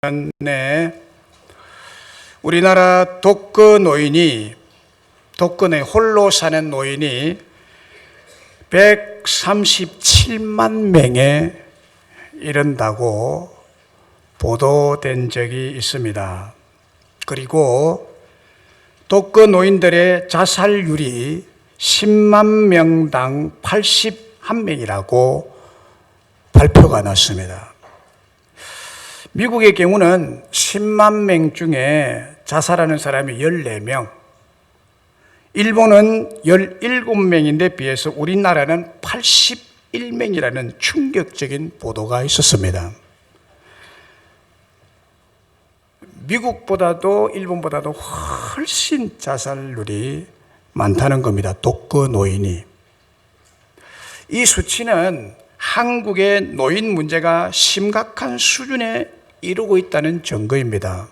2000년에 우리나라 독거노인에 홀로 사는 노인이 137만 명에 이른다고 보도된 적이 있습니다. 그리고 독거노인들의 자살률이 10만 명당 81명이라고 발표가 났습니다. 미국의 경우는 10만 명 중에 자살하는 사람이 14명, 일본은 17명인데 비해서 우리나라는 81명이라는 충격적인 보도가 있었습니다. 미국보다도 일본보다도 훨씬 자살률이 많다는 겁니다. 독거노인이. 이 수치는 한국의 노인 문제가 심각한 수준에 이르고 있다는 증거입니다.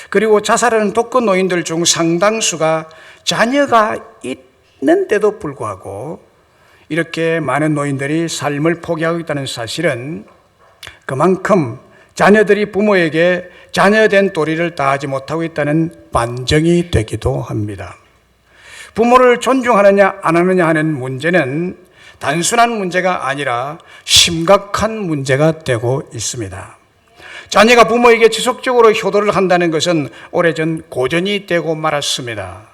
그리고 자살하는 독거노인들 중 상당수가 자녀가 있는데도 불구하고 이렇게 많은 노인들이 삶을 포기하고 있다는 사실은 그만큼 자녀들이 부모에게 자녀된 도리를 다하지 못하고 있다는 반증이 되기도 합니다. 부모를 존중하느냐 안 하느냐 하는 문제는 단순한 문제가 아니라 심각한 문제가 되고 있습니다. 자녀가 부모에게 지속적으로 효도를 한다는 것은 오래전 고전이 되고 말았습니다.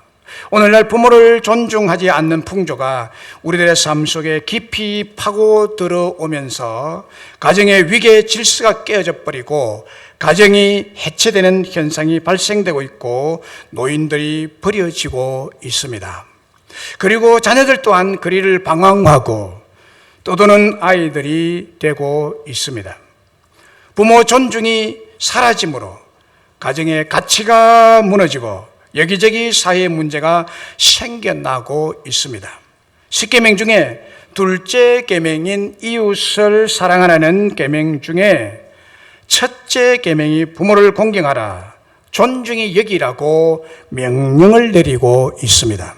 오늘날 부모를 존중하지 않는 풍조가 우리들의 삶 속에 깊이 파고 들어오면서 가정의 위계 질서가 깨어져 버리고 가정이 해체되는 현상이 발생되고 있고 노인들이 버려지고 있습니다. 그리고 자녀들 또한 그리를 방황하고 떠도는 아이들이 되고 있습니다. 부모 존중이 사라짐으로 가정의 가치가 무너지고 여기저기 사회 문제가 생겨나고 있습니다. 10계명 중에 둘째 계명인 이웃을 사랑하라는 계명 중에 첫째 계명이 부모를 공경하라, 존중히 여기라고 명령을 내리고 있습니다.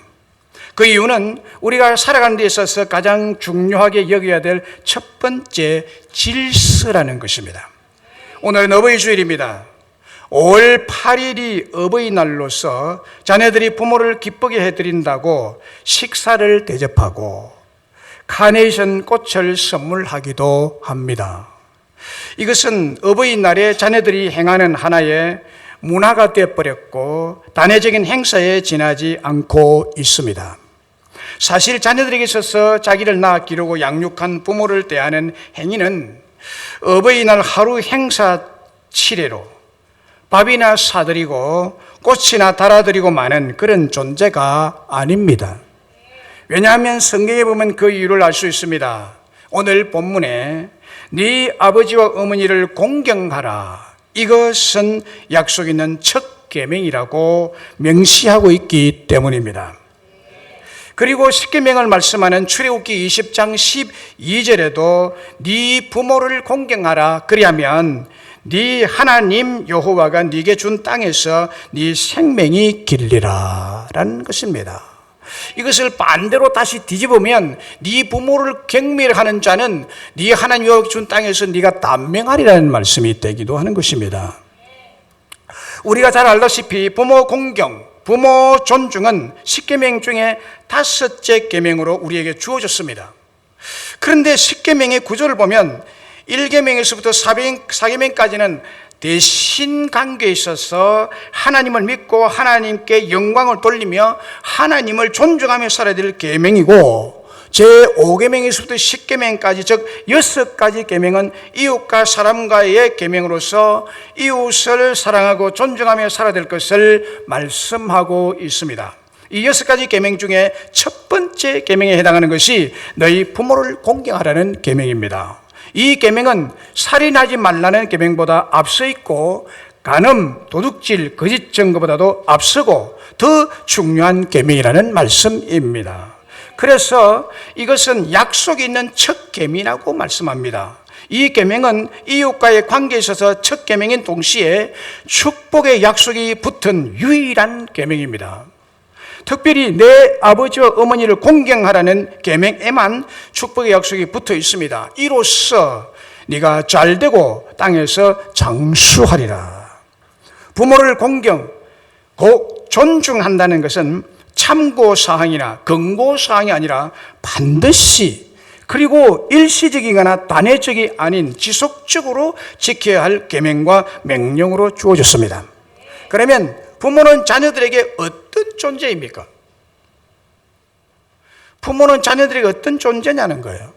그 이유는 우리가 살아가는 데 있어서 가장 중요하게 여겨야 될 첫 번째 질서라는 것입니다. 오늘은 어버이 주일입니다. 5월 8일이 어버이날로서 자녀들이 부모를 기쁘게 해드린다고 식사를 대접하고 카네이션 꽃을 선물하기도 합니다. 이것은 어버이날에 자녀들이 행하는 하나의 문화가 되어버렸고 단회적인 행사에 지나지 않고 있습니다. 사실 자녀들에게 있어서 자기를 낳아 기르고 양육한 부모를 대하는 행위는 어버이날 하루 행사 치레로 밥이나 사드리고 꽃이나 달아드리고 마는 그런 존재가 아닙니다. 왜냐하면 성경에 보면 그 이유를 알 수 있습니다. 오늘 본문에 네 아버지와 어머니를 공경하라, 이것은 약속 있는 첫 계명이라고 명시하고 있기 때문입니다. 그리고 10계명을 말씀하는 출애굽기 20장 12절에도 네 부모를 공경하라, 그리하면 네 하나님 여호와가 네게 준 땅에서 네 생명이 길리라 라는 것입니다. 이것을 반대로 다시 뒤집으면 네 부모를 경멸하는 자는 네 하나님 여호와가 준 땅에서 네가 단명하리라는 말씀이 되기도 하는 것입니다. 우리가 잘 알다시피 부모 공경, 부모 존중은 10계명 중에 5째 계명으로 우리에게 주어졌습니다. 그런데 10계명의 구조를 보면 1계명에서부터 4계명까지는 대신 관계에 있어서 하나님을 믿고 하나님께 영광을 돌리며 하나님을 존중하며 살아야 될 계명이고, 제5계명에서부터 10계명까지 즉 6가지 계명은 이웃과 사람과의 계명으로서 이웃을 사랑하고 존중하며 살아야 될 것을 말씀하고 있습니다. 이 6가지 계명 중에 첫 번째 계명에 해당하는 것이 너희 부모를 공경하라는 계명입니다. 이 계명은 살인하지 말라는 계명보다 앞서 있고 간음, 도둑질, 거짓 증거보다도 앞서고 더 중요한 계명이라는 말씀입니다. 그래서 이것은 약속이 있는 첫 계명이라고 말씀합니다. 이 계명은 이웃과의 관계에 있어서 첫 계명인 동시에 축복의 약속이 붙은 유일한 계명입니다. 특별히 내 아버지와 어머니를 공경하라는 계명에만 축복의 약속이 붙어 있습니다. 이로써 네가 잘되고 땅에서 장수하리라. 부모를 존중한다는 것은 참고사항이나 권고사항이 아니라 반드시, 그리고 일시적이거나 단회적이 아닌 지속적으로 지켜야 할 계명과 명령으로 주어졌습니다. 그러면 부모는 자녀들에게 어떤 존재입니까? 부모는 자녀들에게 어떤 존재냐는 거예요.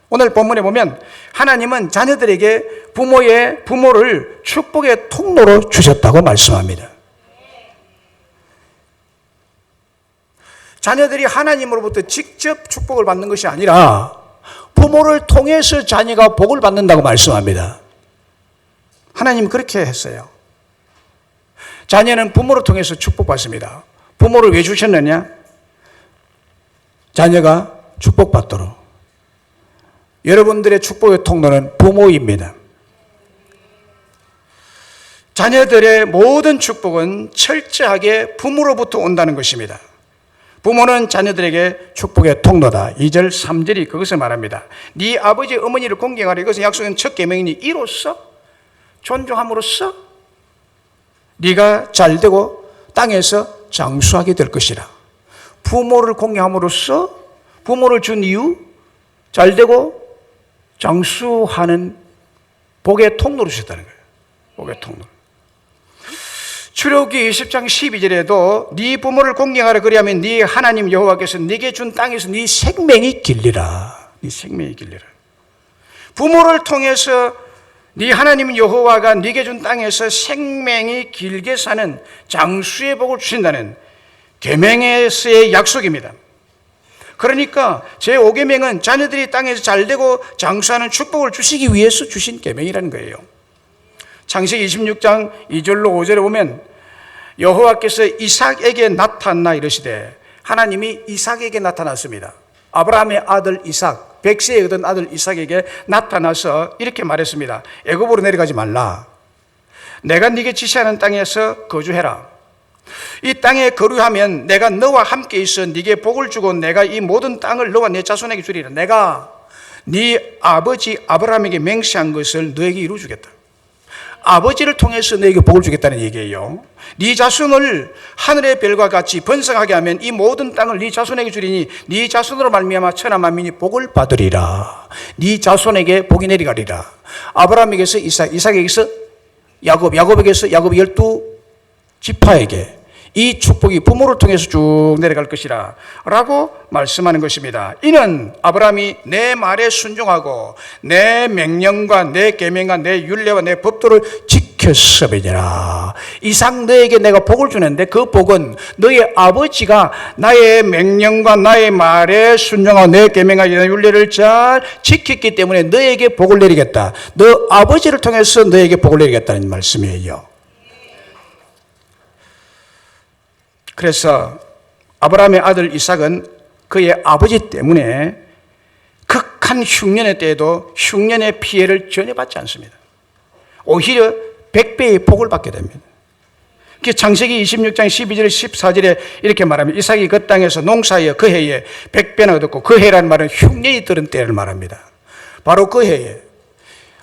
오늘 본문에 보면 하나님은 자녀들에게 부모를 축복의 통로로 주셨다고 말씀합니다. 자녀들이 하나님으로부터 직접 축복을 받는 것이 아니라 부모를 통해서 자녀가 복을 받는다고 말씀합니다. 하나님 그렇게 했어요. 자녀는 부모를 통해서 축복받습니다. 부모를 왜 주셨느냐? 자녀가 축복받도록. 여러분들의 축복의 통로는 부모입니다. 자녀들의 모든 축복은 철저하게 부모로부터 온다는 것입니다. 부모는 자녀들에게 축복의 통로다. 2절 3절이 그것을 말합니다. 네 아버지 어머니를 공경하라. 이것은 약속은 첫 계명이니 이로써, 존중함으로써 네가 잘되고 땅에서 장수하게 될 것이라. 부모를 공경함으로써, 부모를 준 이유, 잘되고 장수하는 복의 통로를 주셨다는 거예요. 복의 통로. 출애굽기 20장 12절에도 네 부모를 공경하라. 그리하면 네 하나님 여호와께서 네게 준 땅에서 네 생명이 길리라. 네 생명이 길리라. 부모를 통해서 네 하나님 여호와가 네게 준 땅에서 생명이 길게 사는 장수의 복을 주신다는 계명에서의 약속입니다. 그러니까 제5계명은 자녀들이 땅에서 잘되고 장수하는 축복을 주시기 위해서 주신 계명이라는 거예요. 창세기 26장 2절로 5절에 보면 여호와께서 이삭에게 나타나 이르시되, 하나님이 이삭에게 나타났습니다. 아브라함의 아들 이삭, 100세에 얻은 아들 이삭에게 나타나서 이렇게 말했습니다. 애굽으로 내려가지 말라. 내가 네게 지시하는 땅에서 거주해라. 이 땅에 거류하면 내가 너와 함께 있어 네게 복을 주고 내가 이 모든 땅을 너와 내 자손에게 주리라. 내가 네 아버지 아브라함에게 맹세한 것을 너에게 이루어주겠다. 아버지를 통해서 너에게 복을 주겠다는 얘기예요. 네 자손을 하늘의 별과 같이 번성하게 하면 이 모든 땅을 네 자손에게 주리니 네 자손으로 말미암아 천하 만민이 복을 받으리라. 네 자손에게 복이 내려가리라. 아브라함에게서 이삭, 이삭에게서 야곱, 야곱에게서 야곱의 12지파에게 이 축복이 부모를 통해서 쭉 내려갈 것이라 라고 말씀하는 것입니다. 이는 아브라함이 내 말에 순종하고 내 명령과 내 계명과 내 율례와 내 법도를 지켰음이니라. 이삭 너에게 내가 복을 주는데 그 복은 너의 아버지가 나의 명령과 나의 말에 순종하고 내 계명과 내 율례를 잘 지켰기 때문에 너에게 복을 내리겠다. 너 아버지를 통해서 너에게 복을 내리겠다는 말씀이에요. 그래서 아브라함의 아들 이삭은 그의 아버지 때문에 극한 흉년의 때에도 흉년의 피해를 전혀 받지 않습니다. 오히려 100배의 복을 받게 됩니다. 창세기 26장 12절 14절에 이렇게 말합니다. 이삭이 그 땅에서 농사하여 그 해에 100배나 얻었고, 그 해라는 말은 흉년이 들은 때를 말합니다. 바로 그 해에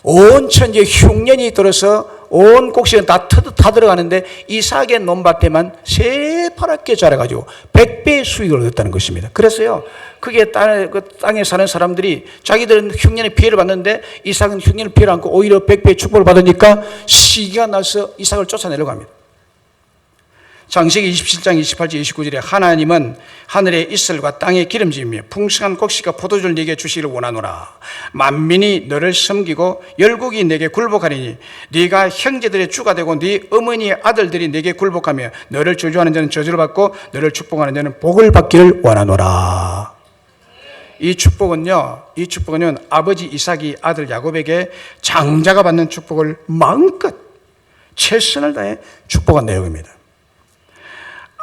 온 천지에 흉년이 들어서 온 곡식은 다 들어가는데 이삭의 논밭에만 새파랗게 자라가지고 100배의 수익을 얻었다는 것입니다. 그래서요, 그게 땅에 사는 사람들이 자기들은 흉년의 피해를 받는데 이삭은 흉년의 피해를 안고 오히려 100배의 축복을 받으니까 시기가 나서 이삭을 쫓아내려고 합니다. 창세기 27장 28절 29절에 하나님은 하늘의 이슬과 땅의 기름짐이며 풍성한 곡식과 포도주를 네게 주시기를 원하노라. 만민이 너를 섬기고 열국이 네게 굴복하리니 네가 형제들의 주가 되고 네 어머니의 아들들이 네게 굴복하며 너를 저주하는 자는 저주를 받고 너를 축복하는 자는 복을 받기를 원하노라. 이 축복은요 아버지 이삭이 아들 야곱에게 장자가 받는 축복을 마음껏 최선을 다해 축복한 내용입니다.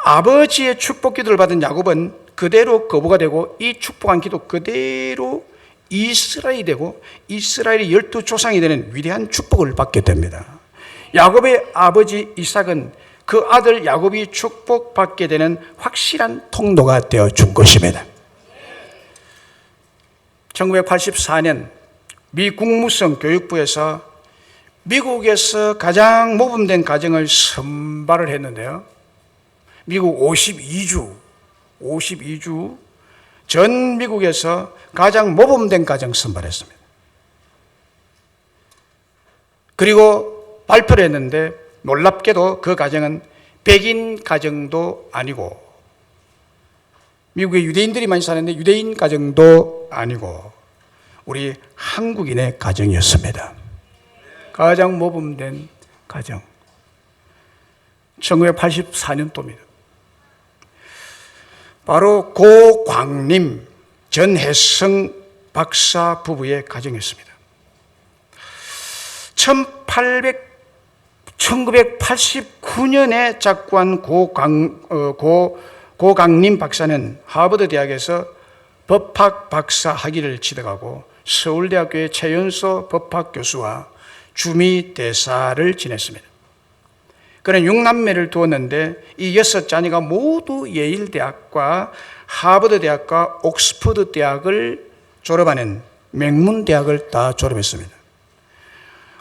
아버지의 축복 기도를 받은 야곱은 그대로 거부가 되고 이 축복한 기도 그대로 이스라엘이 되고 이스라엘의 12조상이 되는 위대한 축복을 받게 됩니다. 야곱의 아버지 이삭은 그 아들 야곱이 축복받게 되는 확실한 통로가 되어 준 것입니다. 1984년 미 국무성 교육부에서 미국에서 가장 모범된 가정을 선발을 했는데요. 미국 52주 전 미국에서 가장 모범된 가정 선발했습니다. 그리고 발표를 했는데 놀랍게도 그 가정은 백인 가정도 아니고 미국에 유대인들이 많이 사는데 유대인 가정도 아니고 우리 한국인의 가정이었습니다. 가장 모범된 가정. 1984년도입니다. 바로 고광림, 전혜성 박사 부부의 가정이었습니다. 1989년에 작고한 고강림 박사는 하버드 대학에서 법학 박사 학위를 취득하고 서울대학교의 최연소 법학 교수와 주미 대사를 지냈습니다. 그는 6남매를 두었는데 이 6자녀가 모두 예일대학과 하버드대학과 옥스퍼드 대학을 졸업하는 명문대학을 다 졸업했습니다.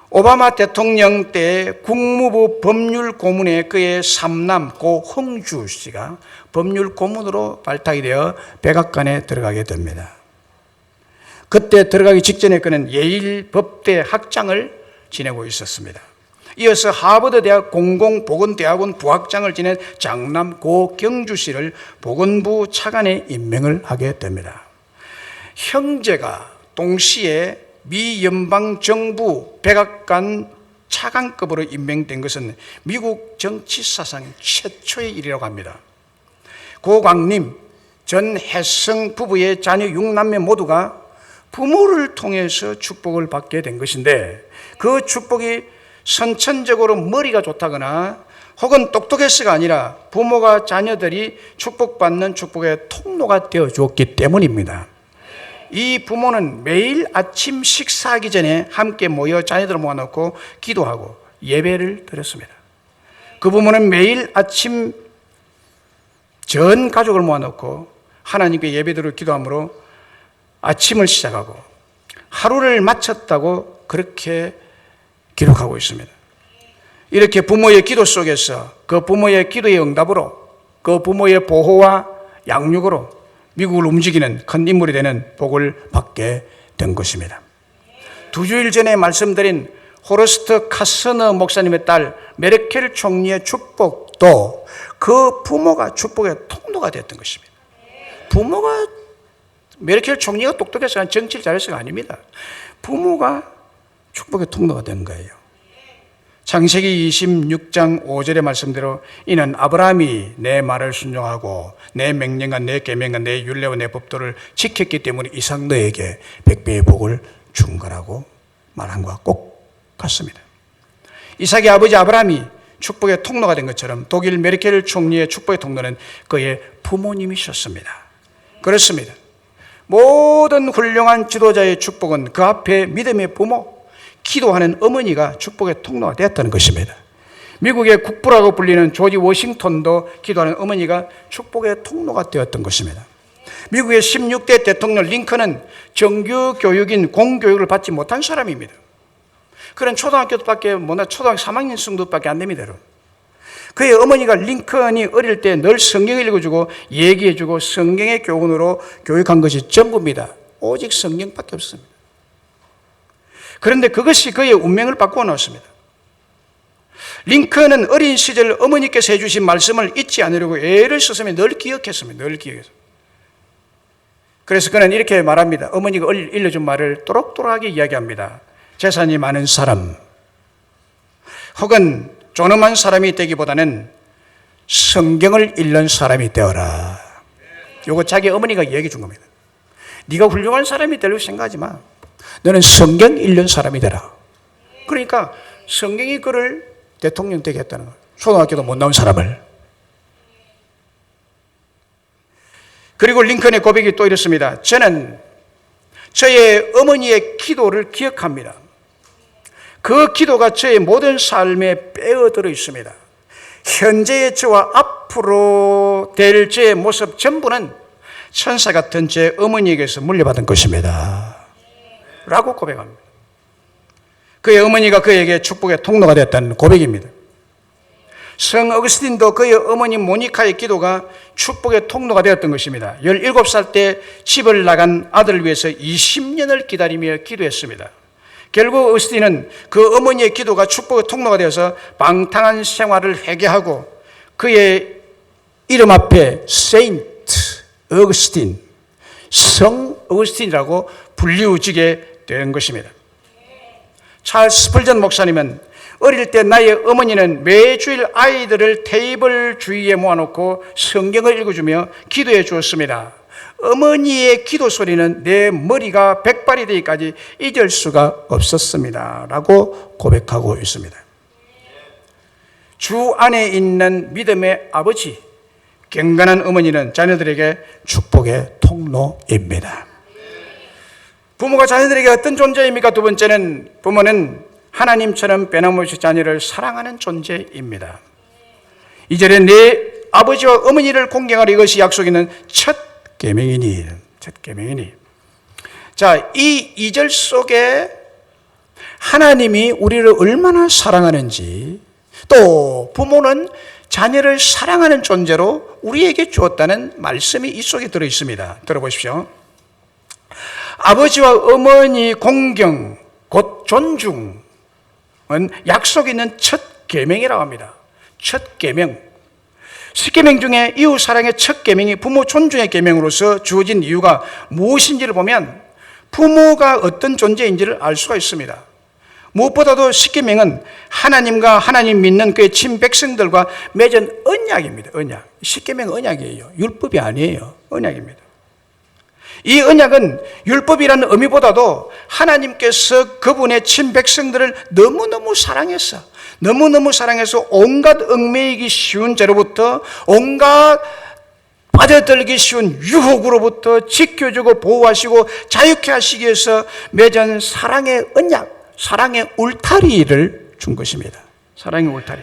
오바마 대통령 때 국무부 법률고문에 그의 삼남 고홍주 씨가 법률고문으로 발탁이 되어 백악관에 들어가게 됩니다. 그때 들어가기 직전에 그는 예일 법대 학장을 지내고 있었습니다. 이어서 하버드대학 공공보건대학원 부학장을 지낸 장남 고경주 씨를 보건부 차관에 임명을 하게 됩니다. 형제가 동시에 미 연방정부 백악관 차관급으로 임명된 것은 미국 정치사상 최초의 일이라고 합니다. 고광림, 전혜성 부부의 자녀 6남매 모두가 부모를 통해서 축복을 받게 된 것인데 그 축복이 선천적으로 머리가 좋다거나 혹은 똑똑해서가 아니라 부모가 자녀들이 축복받는 축복의 통로가 되어주었기 때문입니다. 이 부모는 매일 아침 식사하기 전에 함께 모여 자녀들을 모아놓고 기도하고 예배를 드렸습니다. 그 부모는 매일 아침 전 가족을 모아놓고 하나님께 예배드리고 기도함으로 아침을 시작하고 하루를 마쳤다고 그렇게 기록하고 있습니다. 이렇게 부모의 기도 속에서 그 부모의 기도의 응답으로 그 부모의 보호와 양육으로 미국을 움직이는 큰 인물이 되는 복을 받게 된 것입니다. 2주일 전에 말씀드린 호러스트 카스너 목사님의 딸 메르켈 총리의 축복도 그 부모가 축복의 통로가 됐던 것입니다. 부모가 메르켈 총리가 똑똑해서 정치를 잘해서가 아닙니다. 부모가 축복의 통로가 된 거예요. 창세기 26장 5절의 말씀대로 이는 아브라함이 내 말을 순종하고 내 명령과 내 계명과 내 율례와 내 법도를 지켰기 때문에 이삭 너에게 100배의 복을 준 거라고 말한 것과 꼭 같습니다. 이삭의 아버지 아브라함이 축복의 통로가 된 것처럼 독일 메르켈 총리의 축복의 통로는 그의 부모님이셨습니다. 그렇습니다. 모든 훌륭한 지도자의 축복은 그 앞에 믿음의 부모, 기도하는 어머니가 축복의 통로가 되었다는 것입니다. 미국의 국부라고 불리는 조지 워싱턴도 기도하는 어머니가 축복의 통로가 되었던 것입니다. 미국의 16대 대통령 링컨은 정규 교육인 공교육을 받지 못한 사람입니다. 그런 초등학교밖에 못나 초등학교 3학년 정도밖에 안 됩니다. 그의 어머니가 링컨이 어릴 때 늘 성경을 읽어주고 얘기해주고 성경의 교훈으로 교육한 것이 전부입니다. 오직 성경밖에 없습니다. 그런데 그것이 그의 운명을 바꾸어 놓았습니다. 링컨은 어린 시절 어머니께서 해주신 말씀을 잊지 않으려고 애를 썼으며 늘 기억했습니다. 늘 기억했습니다. 그래서 그는 이렇게 말합니다. 어머니가 일러준 말을 또록또록하게 이야기합니다. 재산이 많은 사람 혹은 존엄한 사람이 되기보다는 성경을 읽는 사람이 되어라. 이거 자기 어머니가 얘기해 준 겁니다. 네가 훌륭한 사람이 되려고 생각하지 마. 너는 성경 읽는 사람이 되라. 그러니까 성경이 그를 대통령 되게 했다는 거예요. 초등학교도 못 나온 사람을. 그리고 링컨의 고백이 또 이렇습니다. 저는 저의 어머니의 기도를 기억합니다. 그 기도가 저의 모든 삶에 빼어들어 있습니다. 현재의 저와 앞으로 될 저의 모습 전부는 천사 같은 제 어머니에게서 물려받은 것입니다. 라고 고백합니다. 그의 어머니가 그에게 축복의 통로가 되었다는 고백입니다. 성 어거스틴도 그의 어머니 모니카의 기도가 축복의 통로가 되었던 것입니다. 17살 때 집을 나간 아들을 위해서 20년을 기다리며 기도했습니다. 결국 어거스틴은 그 어머니의 기도가 축복의 통로가 되어서 방탕한 생활을 회개하고 그의 이름 앞에 세인트 어거스틴, 성 어거스틴이라고 불리우지게 된 것입니다. 찰스 스펄전 목사님은 어릴 때 나의 어머니는 매주일 아이들을 테이블 주위에 모아놓고 성경을 읽어주며 기도해 주었습니다. 어머니의 기도 소리는 내 머리가 백발이 되기까지 잊을 수가 없었습니다 라고 고백하고 있습니다. 주 안에 있는 믿음의 아버지, 경건한 어머니는 자녀들에게 축복의 통로입니다. 부모가 자녀들에게 어떤 존재입니까? 두 번째는 부모는 하나님처럼 변함없이 자녀를 사랑하는 존재입니다. 2절에 내 아버지와 어머니를 공경하라, 이것이 약속 있는 첫 계명이니. 첫 계명이니. 자, 이 2절 속에 하나님이 우리를 얼마나 사랑하는지, 또 부모는 자녀를 사랑하는 존재로 우리에게 주었다는 말씀이 이 속에 들어 있습니다. 들어보십시오. 아버지와 어머니 공경, 곧 존중은 약속 있는 첫 계명이라고 합니다. 첫 계명. 10계명 중에 이웃 사랑의 첫 계명이 부모 존중의 계명으로서 주어진 이유가 무엇인지를 보면 부모가 어떤 존재인지를 알 수가 있습니다. 무엇보다도 10계명은 하나님과 하나님 믿는 그의 친백성들과 맺은 언약입니다. 언약. 10계명은 언약이에요. 율법이 아니에요. 언약입니다. 이 언약은 율법이라는 의미보다도 하나님께서 그분의 친백성들을 너무너무 사랑해서 온갖 얽매이기 쉬운 죄로부터, 온갖 빠져들기 쉬운 유혹으로부터 지켜주고 보호하시고 자유케 하시기 위해서 맺은 사랑의 언약, 사랑의 울타리를 준 것입니다. 사랑의 울타리.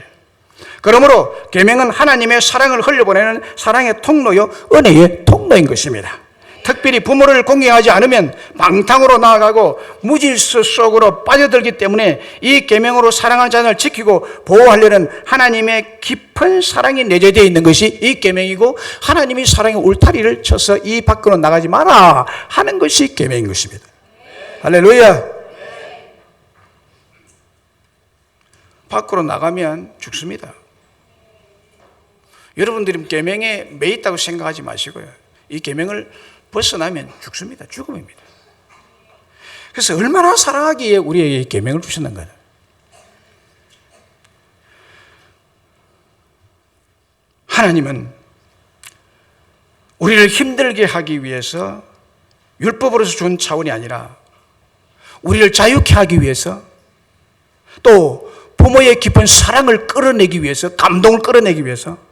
그러므로 계명은 하나님의 사랑을 흘려보내는 사랑의 통로요, 은혜의 통로인 것입니다. 특별히 부모를 공경하지 않으면 방탕으로 나아가고 무질서 속으로 빠져들기 때문에 이 계명으로 사랑하는 자녀를 지키고 보호하려는 하나님의 깊은 사랑이 내재되어 있는 것이 이 계명이고, 하나님이 사랑의 울타리를 쳐서 이 밖으로 나가지 마라 하는 것이 계명인 것입니다. 할렐루야. 밖으로 나가면 죽습니다. 여러분들이 계명에 매 있다고 생각하지 마시고요. 이 계명을 벗어나면 죽습니다. 죽음입니다. 그래서 얼마나 사랑하기에 우리에게 계명을 주셨는가. 하나님은 우리를 힘들게 하기 위해서 율법으로서 준 차원이 아니라 우리를 자유케 하기 위해서, 또 부모의 깊은 사랑을 끌어내기 위해서, 감동을 끌어내기 위해서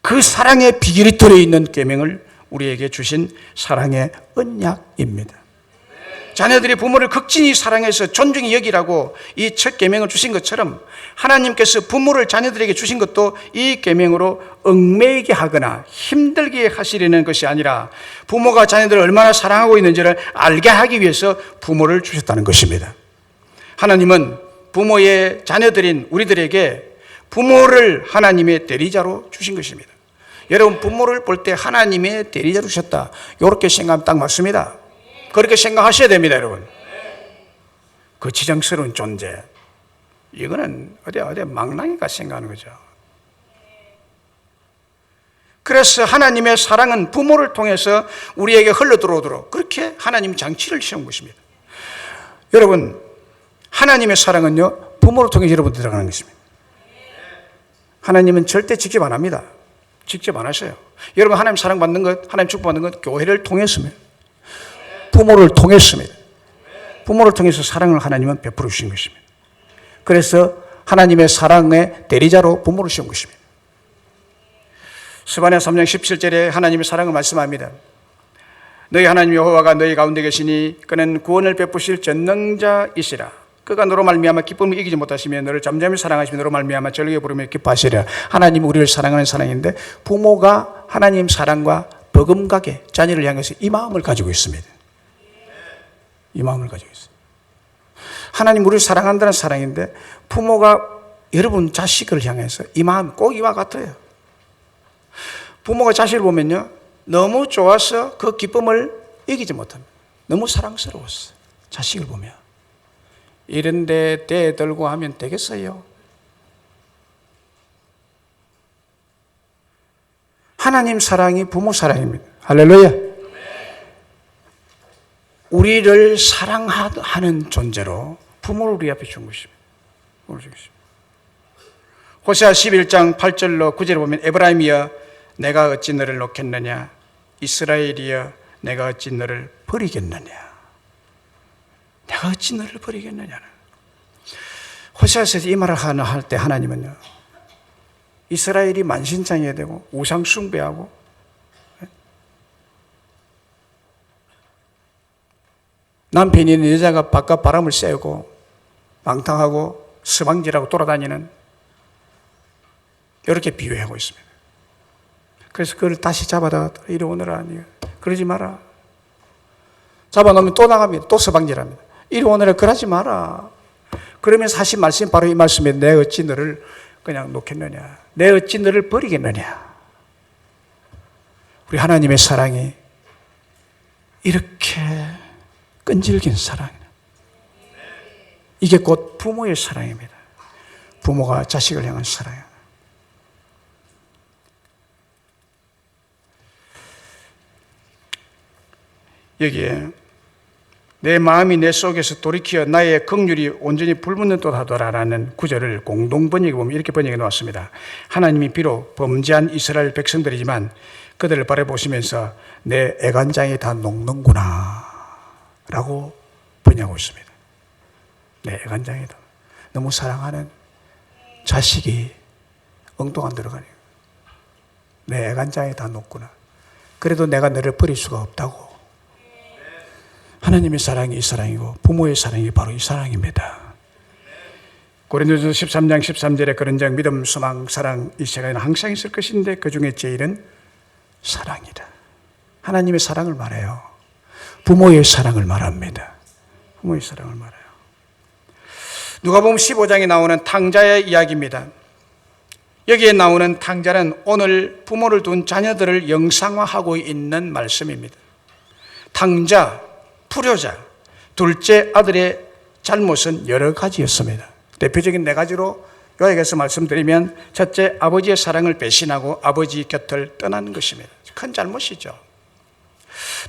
그 사랑의 비결이 들어있는 계명을 우리에게 주신 사랑의 언약입니다. 자녀들이 부모를 극진히 사랑해서 존중히 여기라고 이 첫 계명을 주신 것처럼 하나님께서 부모를 자녀들에게 주신 것도 이 계명으로 얽매이게 하거나 힘들게 하시려는 것이 아니라 부모가 자녀들을 얼마나 사랑하고 있는지를 알게 하기 위해서 부모를 주셨다는 것입니다. 하나님은 부모의 자녀들인 우리들에게 부모를 하나님의 대리자로 주신 것입니다. 여러분, 부모를 볼 때 하나님의 대리자로 주셨다, 이렇게 생각하면 딱 맞습니다. 그렇게 생각하셔야 됩니다, 여러분. 그 지정스러운 존재, 이거는 어디 망나니까 생각하는 거죠. 그래서 하나님의 사랑은 부모를 통해서 우리에게 흘러들어오도록 그렇게 하나님 장치를 세운 것입니다. 여러분, 하나님의 사랑은요, 부모를 통해 여러분들 들어가는 것입니다. 하나님은 절대 직접 안 합니다. 직접 안 하셔요. 여러분, 하나님 사랑받는 것, 하나님 축복받는 것, 교회를 통했습니다. 부모를 통했습니다. 부모를 통해서 사랑을 하나님은 베풀어 주신 것입니다. 그래서 하나님의 사랑의 대리자로 부모를 세운 것입니다. 스바냐 3장 17절에 하나님의 사랑을 말씀합니다. 너희 하나님 여호와가 너희 가운데 계시니 그는 구원을 베푸실 전능자이시라. 그가 너로 말미암아 기쁨을 이기지 못하시며 너를 잠잠히 사랑하시며 너로 말미암아 절기에 부르며 기뻐하시리라. 하나님은 우리를 사랑하는 사랑인데 부모가 하나님 사랑과 버금가게 자녀를 향해서 이 마음을 가지고 있습니다. 이 마음을 가지고 있습니다. 하나님 우리를 사랑한다는 사랑인데 부모가 여러분 자식을 향해서 이 마음 꼭 이와 같아요. 부모가 자식을 보면요, 너무 좋아서 그 기쁨을 이기지 못합니다. 너무 사랑스러웠어. 자식을 보면. 이런데 대들고 하면 되겠어요? 하나님 사랑이 부모 사랑입니다. 할렐루야. 우리를 사랑하는 존재로 부모를 우리 앞에 준 것입니다. 호세아 11장 8절로 9절에 보면 에브라임이여 내가 어찌 너를 놓겠느냐, 이스라엘이여 내가 어찌 너를 버리겠느냐, 내가 어찌 너를 버리겠느냐. 호세아서에서 이 말을 할 때 하나님은요, 이스라엘이 만신창이해야 되고 우상 숭배하고 남편이 있는 여자가 바깥 바람을 쐬고 방탕하고 서방질하고 돌아다니는, 이렇게 비유하고 있습니다. 그래서 그걸 다시 잡아다 이리 오너라. 그러지 마라. 잡아놓으면 또 나갑니다. 또 서방질합니다. 이리 오너라. 그러지 마라. 그러면서 하신 말씀이 바로 이 말씀에 내 어찌 너를 그냥 놓겠느냐, 내 어찌 너를 버리겠느냐. 우리 하나님의 사랑이 이렇게 끈질긴 사랑이에요. 이게 곧 부모의 사랑입니다. 부모가 자식을 향한 사랑이에요. 여기에 내 마음이 내 속에서 돌이켜 나의 긍휼이 온전히 불붙는 듯하더라라는 구절을 공동 번역에 보면 이렇게 번역해 놓았습니다. 하나님이 비록 범죄한 이스라엘 백성들이지만 그들을 바라보시면서 내 애간장이 다 녹는구나 라고 번역하고 있습니다. 내 애간장이다. 너무 사랑하는 자식이 엉뚱한 데로 가네요. 내 애간장이 다 녹구나. 그래도 내가 너를 버릴 수가 없다고. 하나님의 사랑이 이 사랑이고 부모의 사랑이 바로 이 사랑입니다. 고린도전서 13장 13절에 그런 적 믿음, 소망, 사랑 이 세 가지는 항상 있을 것인데 그 중에 제일은 사랑이다. 하나님의 사랑을 말해요. 부모의 사랑을 말합니다. 부모의 사랑을 말해요. 누가복음 15장에 나오는 탕자의 이야기입니다. 여기에 나오는 탕자는 오늘 부모를 둔 자녀들을 영상화하고 있는 말씀입니다. 탕자, 불효자, 둘째 아들의 잘못은 여러 가지였습니다. 대표적인 네 가지로 요약해서 말씀드리면, 첫째, 아버지의 사랑을 배신하고 아버지 곁을 떠난 것입니다. 큰 잘못이죠.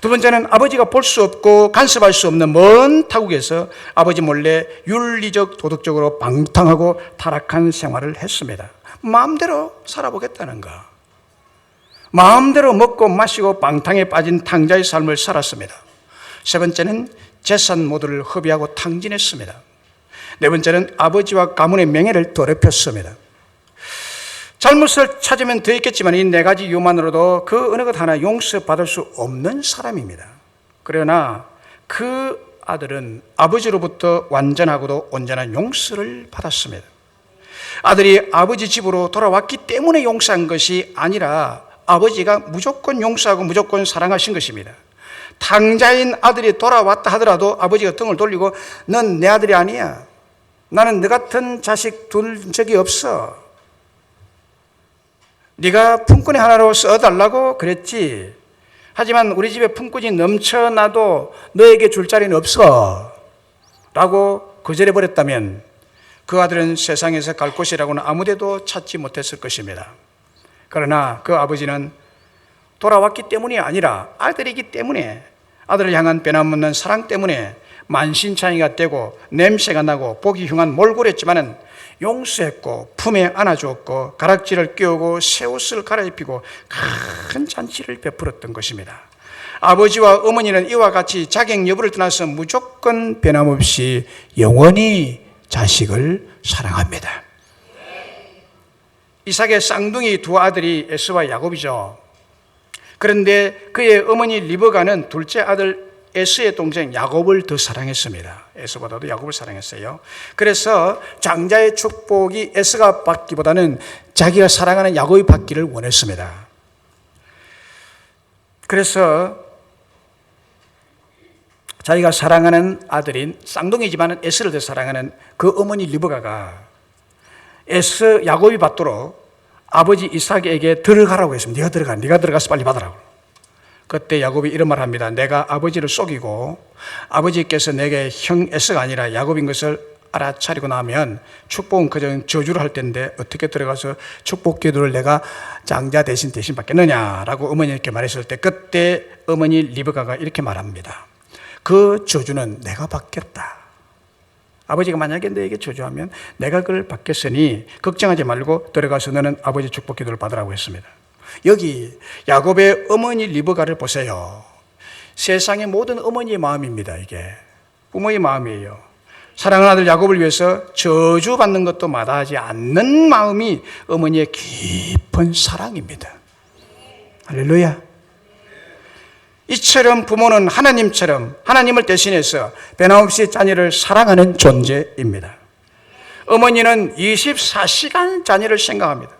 두 번째는 아버지가 볼 수 없고 간섭할 수 없는 먼 타국에서 아버지 몰래 윤리적 도덕적으로 방탕하고 타락한 생활을 했습니다. 마음대로 살아보겠다는 거, 마음대로 먹고 마시고 방탕에 빠진 탕자의 삶을 살았습니다. 세 번째는 재산 모두를 허비하고 탕진했습니다. 네 번째는 아버지와 가문의 명예를 더럽혔습니다. 잘못을 찾으면 더 있겠지만 이 네 가지 이유만으로도 그 어느 것 하나 용서받을 수 없는 사람입니다. 그러나 그 아들은 아버지로부터 완전하고도 온전한 용서를 받았습니다. 아들이 아버지 집으로 돌아왔기 때문에 용서한 것이 아니라 아버지가 무조건 용서하고 무조건 사랑하신 것입니다. 탕자인 아들이 돌아왔다 하더라도 아버지가 등을 돌리고 넌 내 아들이 아니야. 나는 너 같은 자식 둘 적이 없어. 네가 품꾼이 하나로 써달라고 그랬지. 하지만 우리 집에 품꾼이 넘쳐나도 너에게 줄 자리는 없어 라고 거절해버렸다면 그 아들은 세상에서 갈 곳이라고는 아무데도 찾지 못했을 것입니다. 그러나 그 아버지는 돌아왔기 때문이 아니라 아들이기 때문에, 아들을 향한 변함없는 사랑 때문에 만신창이가 되고 냄새가 나고 보기 흉한 몰골했지만은 용서했고 품에 안아주었고 가락지를 끼우고 새 옷을 갈아입히고 큰 잔치를 베풀었던 것입니다. 아버지와 어머니는 이와 같이 자격 여부를 떠나서 무조건 변함없이 영원히 자식을 사랑합니다. 이삭의 쌍둥이 두 아들이 에서와 야곱이죠. 그런데 그의 어머니 리브가는 둘째 아들 에서의 동생 야곱을 더 사랑했습니다. 에서보다도 야곱을 사랑했어요. 그래서 장자의 축복이 에서가 받기보다는 자기가 사랑하는 야곱이 받기를 원했습니다. 그래서 자기가 사랑하는 아들인 쌍둥이지만 에서를 더 사랑하는 그 어머니 리브가가 에서 야곱이 받도록 아버지 이삭에게 들어가라고 했습니다. 네가 들어가서 빨리 받으라고. 그때 야곱이 이런 말을 합니다. 내가 아버지를 속이고 아버지께서 내게 형 에서가 아니라 야곱인 것을 알아차리고 나면 축복은 그저 저주를 할 텐데 어떻게 들어가서 축복 기도를 내가 장자 대신 받겠느냐라고 어머니께 말했을 때, 그때 어머니 리브가가 이렇게 말합니다. 그 저주는 내가 받겠다. 아버지가 만약에 너에게 저주하면 내가 그걸 받겠으니 걱정하지 말고 들어가서 너는 아버지 축복 기도를 받으라고 했습니다. 여기 야곱의 어머니 리브가를 보세요. 세상의 모든 어머니의 마음입니다. 이게 부모의 마음이에요. 사랑하는 아들 야곱을 위해서 저주받는 것도 마다하지 않는 마음이 어머니의 깊은 사랑입니다. 할렐루야. 이처럼 부모는 하나님처럼 하나님을 대신해서 변함없이 자녀를 사랑하는 존재입니다. 어머니는 24시간 자녀를 생각합니다.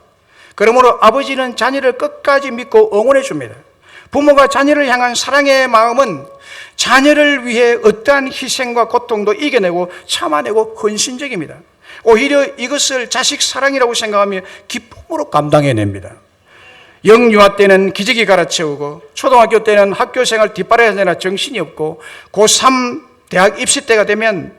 그러므로 아버지는 자녀를 끝까지 믿고 응원해 줍니다. 부모가 자녀를 향한 사랑의 마음은 자녀를 위해 어떠한 희생과 고통도 이겨내고 참아내고 헌신적입니다. 오히려 이것을 자식 사랑이라고 생각하며 기쁨으로 감당해냅니다. 영유아 때는 기저귀 갈아채우고 초등학교 때는 학교생활 뒷바라지 하느라 정신이 없고 고3 대학 입시 때가 되면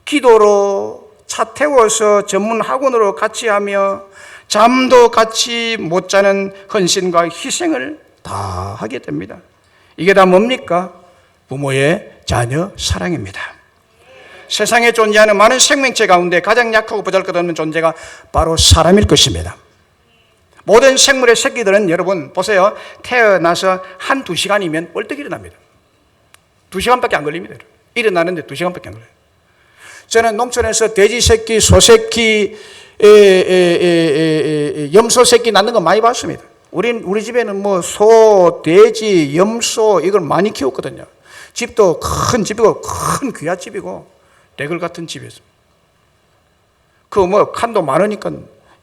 기도로 차 태워서 전문 학원으로 같이 하며 잠도 같이 못 자는 헌신과 희생을 다 하게 됩니다. 이게 다 뭡니까? 부모의 자녀 사랑입니다. 세상에 존재하는 많은 생명체 가운데 가장 약하고 보잘것없는 존재가 바로 사람일 것입니다. 모든 생물의 새끼들은 여러분 보세요. 태어나서 한두 시간이면 벌떡 일어납니다. 2시간밖에 안 걸립니다. 일어나는데 2시간밖에 안 걸려요. 저는 농촌에서 돼지 새끼, 소 새끼, 염소 새끼 낳는 거 많이 봤습니다. 우리 집에는 뭐 소, 돼지, 염소 이걸 많이 키웠거든요. 집도 큰 집이고 큰 귀하집이고 대걸 같은 집이었습니다. 그 뭐 칸도 많으니까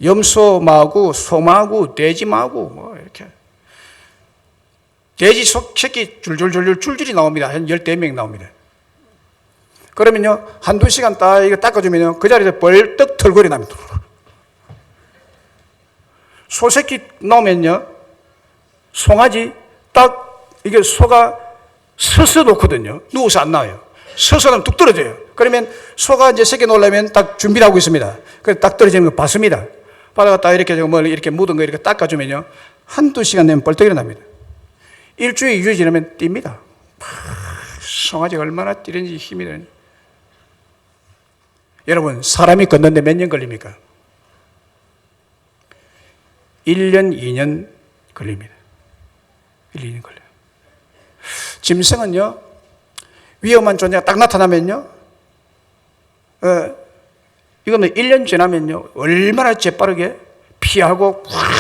염소마구, 소마구, 돼지마구 뭐 이렇게 돼지 새끼 줄줄이 나옵니다. 한 14명 나옵니다. 그러면요 한두 시간 딱 이거 닦아주면요 그 자리에서 벌떡 털거리 납니다. 소새끼 나오면요 송아지 딱 이게 소가 서서 놓거든요. 누워서 안 나와요. 서서 나면 뚝 떨어져요. 그러면 소가 이제 새끼 놓으려면 딱 준비를 하고 있습니다. 그래서 딱 떨어지는 거 봤습니다. 바다가 딱 이렇게 뭘 이렇게 묻은 거 이렇게 닦아주면요 한두 시간 되면 벌떡 일어납니다. 일주일, 2주일 지나면 뜁니다. 송아지가 얼마나 뛰는지 힘이 되는지. 여러분 사람이 걷는데 몇 년 걸립니까? 1년, 2년 걸립니다. 1, 2년 걸려요. 짐승은요, 위험한 존재가 딱 나타나면요, 이거는 1년 지나면요, 얼마나 재빠르게 피하고 확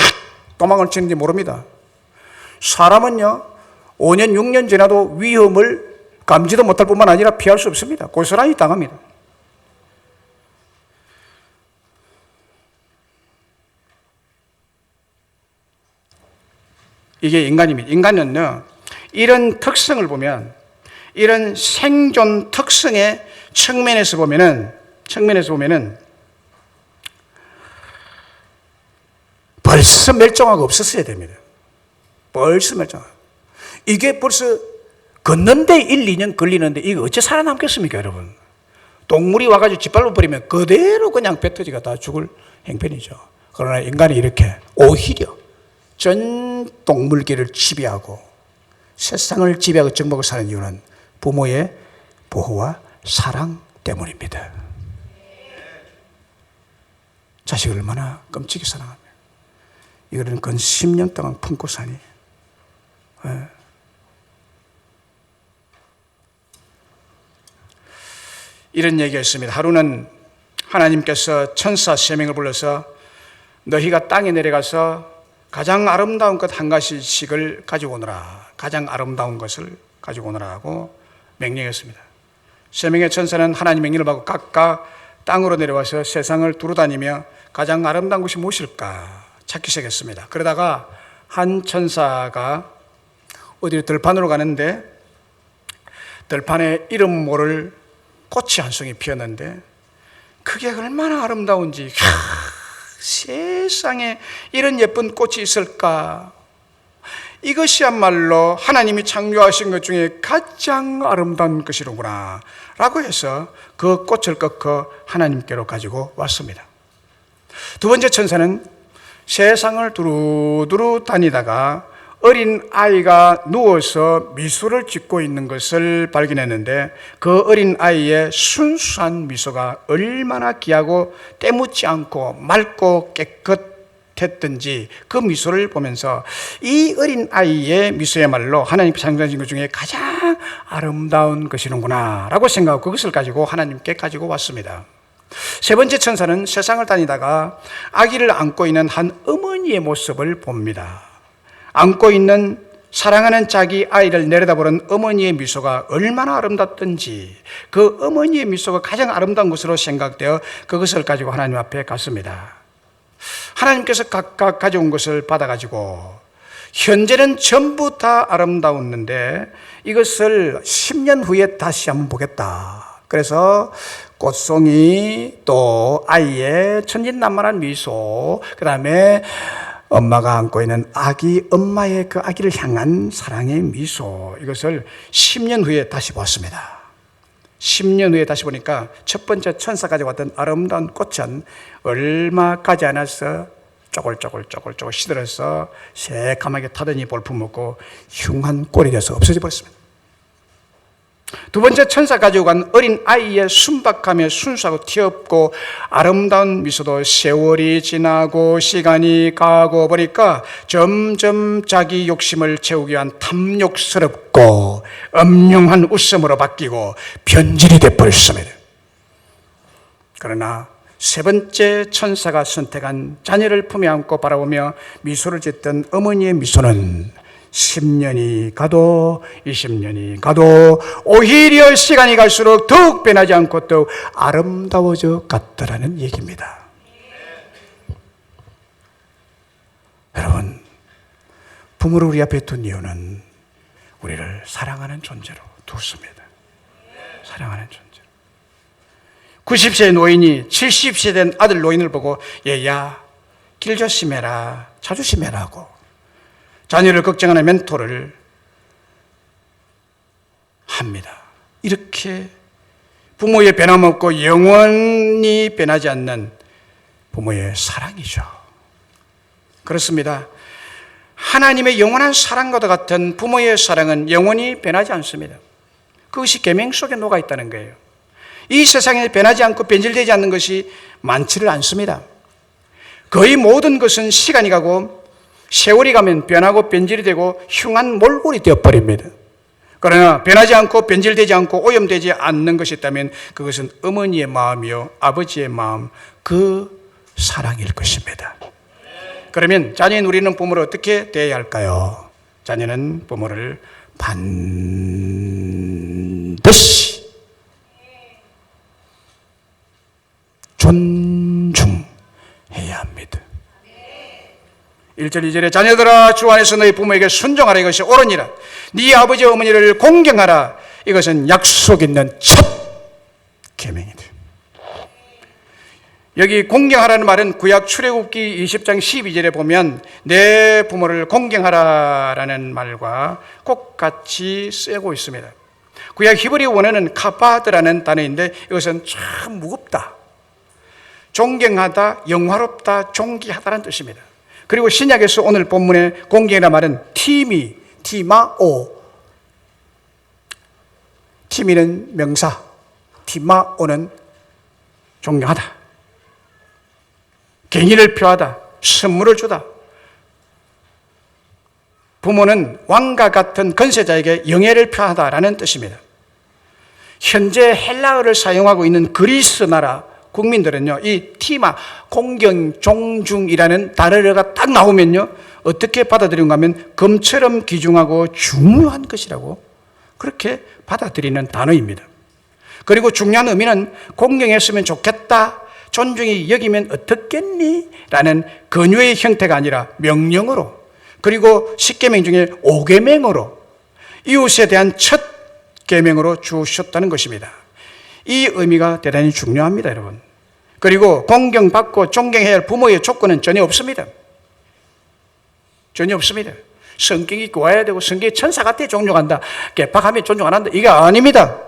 도망을 치는지 모릅니다. 사람은요, 5년, 6년 지나도 위험을 감지도 못할 뿐만 아니라 피할 수 없습니다. 고스란히 당합니다. 이게 인간입니다. 인간은요, 이런 특성을 보면, 이런 생존 특성의 측면에서 보면은 벌써 멸종하고 없었어야 됩니다. 벌써 멸종하고. 이게 벌써 걷는데 1, 2년 걸리는데 이게 어째 살아남겠습니까, 여러분? 동물이 와가지고 짓밟아 버리면 그대로 그냥 배 터지가 다 죽을 행편이죠. 그러나 인간이 이렇게 오히려 전 동물계를 지배하고 세상을 지배하고 정복하고 사는 이유는 부모의 보호와 사랑 때문입니다. 자식을 얼마나 끔찍히 사랑하며 이거는 근 10년 동안 품고 사니. 이런 얘기가 있습니다. 하루는 하나님께서 천사 3명을 불러서 너희가 땅에 내려가서 가장 아름다운 것 한 가지씩을 가지고 오너라. 가장 아름다운 것을 가지고 오너라고 명령했습니다. 3명의 천사는 하나님 명령을 받고 각각 땅으로 내려와서 세상을 두루다니며 가장 아름다운 것이 무엇일까 찾기 시작했습니다. 그러다가 한 천사가 어디로 들판으로 가는데 들판에 이름 모를 꽃이 한 송이 피었는데 그게 얼마나 아름다운지, 세상에 이런 예쁜 꽃이 있을까? 이것이야말로 하나님이 창조하신 것 중에 가장 아름다운 것이로구나 라고 해서 그 꽃을 꺾어 하나님께로 가지고 왔습니다. 두 번째 천사는 세상을 두루두루 다니다가 어린 아이가 누워서 미소를 짓고 있는 것을 발견했는데 그 어린 아이의 순수한 미소가 얼마나 귀하고 때묻지 않고 맑고 깨끗했던지 그 미소를 보면서 이 어린 아이의 미소야말로 하나님께 창조하신 것 중에 가장 아름다운 것이는구나 라고 생각하고 그것을 가지고 하나님께 가지고 왔습니다. 세 번째 천사는 세상을 다니다가 아기를 안고 있는 한 어머니의 모습을 봅니다. 안고 있는 사랑하는 자기 아이를 내려다보는 어머니의 미소가 얼마나 아름답던지 그 어머니의 미소가 가장 아름다운 것으로 생각되어 그것을 가지고 하나님 앞에 갔습니다. 하나님께서 각각 가져온 것을 받아가지고 현재는 전부 다 아름다웠는데 이것을 10년 후에 다시 한번 보겠다. 그래서 꽃송이, 또 아이의 천진난만한 미소, 그 다음에 엄마가 안고 있는 아기, 엄마의 그 아기를 향한 사랑의 미소, 이것을 10년 후에 다시 보았습니다. 10년 후에 다시 보니까 첫 번째 천사 가져왔던 아름다운 꽃은 얼마 가지 않아서 쪼글쪼글 시들어서 새까맣게 타더니 볼품없고 흉한 꼴이 돼서 없어져 버렸습니다. 두 번째 천사 가지고 간 어린 아이의 순박하며 순수하고 티없고 아름다운 미소도 세월이 지나고 시간이 가고 보니까 점점 자기 욕심을 채우기 위한 탐욕스럽고 음흉한 웃음으로 바뀌고 변질이 되어버렸습니다. 그러나 세 번째 천사가 선택한 자녀를 품에 안고 바라보며 미소를 짓던 어머니의 미소는 10년이 가도 20년이 가도 오히려 시간이 갈수록 더욱 변하지 않고 더욱 아름다워져 갔다라는 얘기입니다. 여러분, 부모를 우리 앞에 둔 이유는 우리를 사랑하는 존재로 두었습니다. 사랑하는 존재로. 90세 노인이 70세 된 아들 노인을 보고 얘야 길 조심해라, 차 조심해라고 자녀를 걱정하는 멘토를 합니다. 이렇게 부모의 변함없고 영원히 변하지 않는 부모의 사랑이죠. 그렇습니다. 하나님의 영원한 사랑과도 같은 부모의 사랑은 영원히 변하지 않습니다. 그것이 계명 속에 녹아 있다는 거예요. 이 세상에 변하지 않고 변질되지 않는 것이 많지를 않습니다. 거의 모든 것은 시간이 가고 세월이 가면 변하고 변질이 되고 흉한 몰골이 되어버립니다. 그러나 변하지 않고 변질되지 않고 오염되지 않는 것이 있다면 그것은 어머니의 마음이요 아버지의 마음, 그 사랑일 것입니다. 그러면 자녀인 우리는 부모를 어떻게 대해야 할까요? 자녀는 부모를 반드시 존중해야 합니다. 1절 2절에 자녀들아 주 안에서 너희 부모에게 순종하라 이것이 옳으니라. 네 아버지 어머니를 공경하라 이것은 약속 있는 첫 계명이다. 여기 공경하라는 말은 구약 출애굽기 20장 12절에 보면 내 부모를 공경하라라는 말과 꼭 같이 쓰고 있습니다. 구약 히브리 원어는 카바드라는 단어인데 이것은 참 무겁다, 존경하다, 영화롭다, 존귀하다는 뜻입니다. 그리고 신약에서 오늘 본문의 공경이라는 말은 티마오. 티미는 명사, 티마오는 존경하다, 경의를 표하다, 선물을 주다. 부모는 왕과 같은 건세자에게 영예를 표하다라는 뜻입니다. 현재 헬라어를 사용하고 있는 그리스 나라 국민들은요, 이 티마, 공경, 존중이라는 단어가 딱 나오면요, 어떻게 받아들인가 하면 검처럼 귀중하고 중요한 것이라고 그렇게 받아들이는 단어입니다. 그리고 중요한 의미는 공경했으면 좋겠다, 존중이 여기면 어떻겠니? 라는 권유의 형태가 아니라 명령으로, 그리고 10계명 중에 5계명으로 이웃에 대한 첫 계명으로 주셨다는 것입니다. 이 의미가 대단히 중요합니다, 여러분. 그리고 공경받고 존경해야 할 부모의 조건은 전혀 없습니다. 전혀 없습니다. 성격이 좋아야 되고 성격이 천사 같아 존중한다, 개팍하면 존중 안 한다, 이게 아닙니다.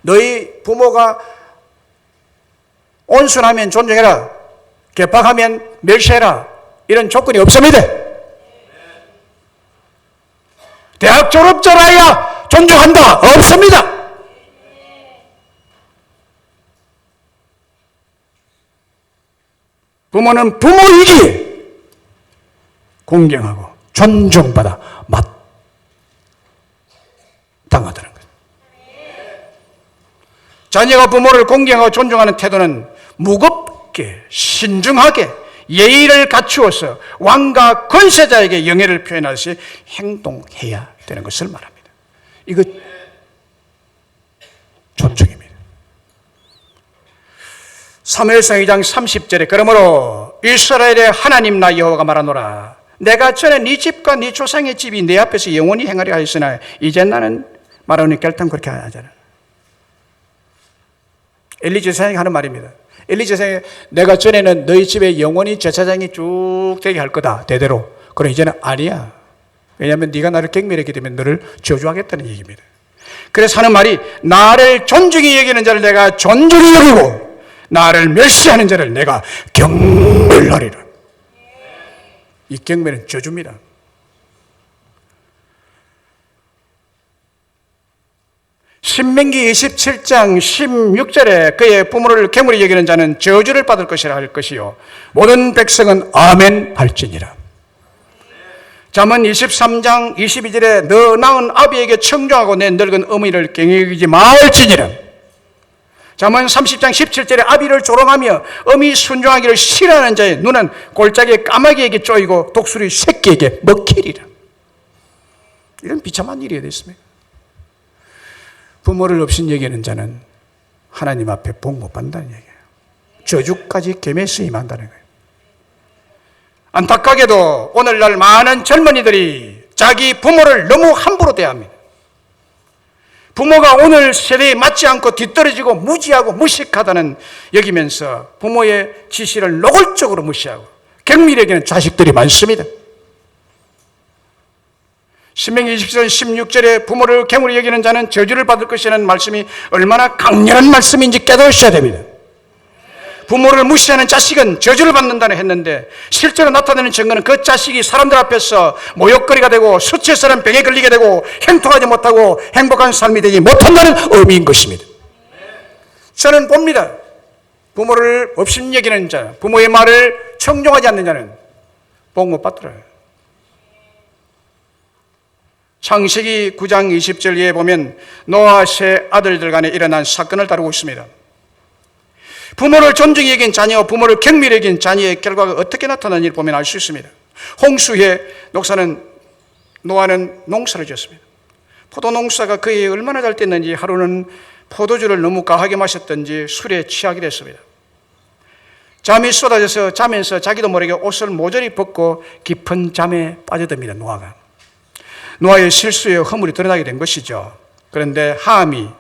너희 부모가 온순하면 존중해라, 개팍하면 멸시해라, 이런 조건이 없습니다. 대학 졸업자라야 존중한다, 없습니다. 부모는 부모이기에 공경하고 존중받아 마땅하다는 것. 자녀가 부모를 공경하고 존중하는 태도는 무겁게 신중하게 예의를 갖추어서 왕과 권세자에게 영예를 표현하듯이 행동해야 되는 것을 말합니다. 이거 존중입니다. 사무엘상 2장 30절에 그러므로 이스라엘의 하나님 나 여호와가 말하노라, 내가 전에 네 집과 네 조상의 집이 내 앞에서 영원히 행하려 하였으나 이제 나는 말하오니 결단 그렇게 하잖아. 엘리 제사장이 하는 말입니다. 엘리 제사장이 내가 전에는 너희 집에 영원히 제사장이 쭉 되게 할 거다, 대대로. 그럼 이제는 아니야. 왜냐하면 네가 나를 경멸했기 때문에 너를 저주하겠다는 얘기입니다. 그래서 하는 말이 나를 존중히 여기는 자를 내가 존중히 여기고 나를 멸시하는 자를 내가 경멸하리라. 이 경멸은 저주입니다. 신명기 27장 16절에 그의 부모를 경물히 여기는 자는 저주를 받을 것이라 할 것이요 모든 백성은 아멘 할지니라. 잠언 23장 22절에 너 낳은 아비에게 청종하고 내 늙은 어머니를 경히 여기지 말지니라. 잠언 30장 17절에 아비를 조롱하며 어미 순종하기를 싫어하는 자의 눈은 골짜기의 까마귀에게 쪼이고 독수리 새끼에게 먹히리라. 이런 비참한 일이 됐습니다. 부모를 없인 여기는 자는 하나님 앞에 복 못 받는다는 얘기예요. 저주까지 겸해서 임한다는 거예요. 안타깝게도 오늘날 많은 젊은이들이 자기 부모를 너무 함부로 대합니다. 부모가 오늘 세대에 맞지 않고 뒤떨어지고 무지하고 무식하다는 여기면서 부모의 지시를 노골적으로 무시하고 경미히 여기는 자식들이 많습니다. 신명기 27장 16절에 부모를 경홀히 여기는 자는 저주를 받을 것이라는 말씀이 얼마나 강렬한 말씀인지 깨달으셔야 됩니다. 부모를 무시하는 자식은 저주를 받는다고 했는데 실제로 나타내는 증거는 그 자식이 사람들 앞에서 모욕거리가 되고 수치스러운 병에 걸리게 되고 행동하지 못하고 행복한 삶이 되지 못한다는 의미인 것입니다. 저는 봅니다. 부모를 없인 여기는 자, 부모의 말을 청종하지 않는 자는 복 못 받더라고요. 창세기 9장 20절에 보면 노아 세 아들들 간에 일어난 사건을 다루고 있습니다. 부모를 존중히 여긴 자녀와 부모를 경밀히 여긴 자녀의 결과가 어떻게 나타나는지를 보면 알 수 있습니다. 홍수 후에 노아는 농사를 지었습니다. 포도 농사가 그에 얼마나 잘 됐는지 하루는 포도주를 너무 과하게 마셨던지 술에 취하게 됐습니다. 잠이 쏟아져서 자면서 자기도 모르게 옷을 모조리 벗고 깊은 잠에 빠져듭니다. 노아의 실수에 허물이 드러나게 된 것이죠. 그런데 함이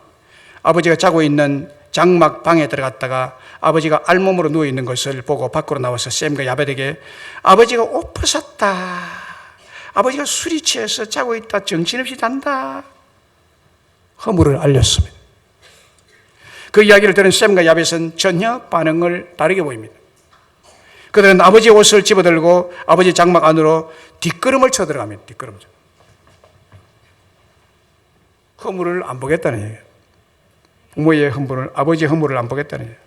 아버지가 자고 있는 장막 방에 들어갔다가 아버지가 알몸으로 누워있는 것을 보고 밖으로 나와서 샘과 야벳에게 아버지가 옷 벗었다, 아버지가 술이 취해서 자고 있다, 정신없이 잔다, 허물을 알렸습니다. 그 이야기를 들은 샘과 야벳은 전혀 반응을 다르게 보입니다. 그들은 아버지의 옷을 집어들고 아버지 장막 안으로 뒷걸음을 쳐들어갑니다. 뒷걸음을. 허물을 안 보겠다는 얘기예요. 부모의 허물을, 아버지의 허물을 안 보겠다는 얘기예요.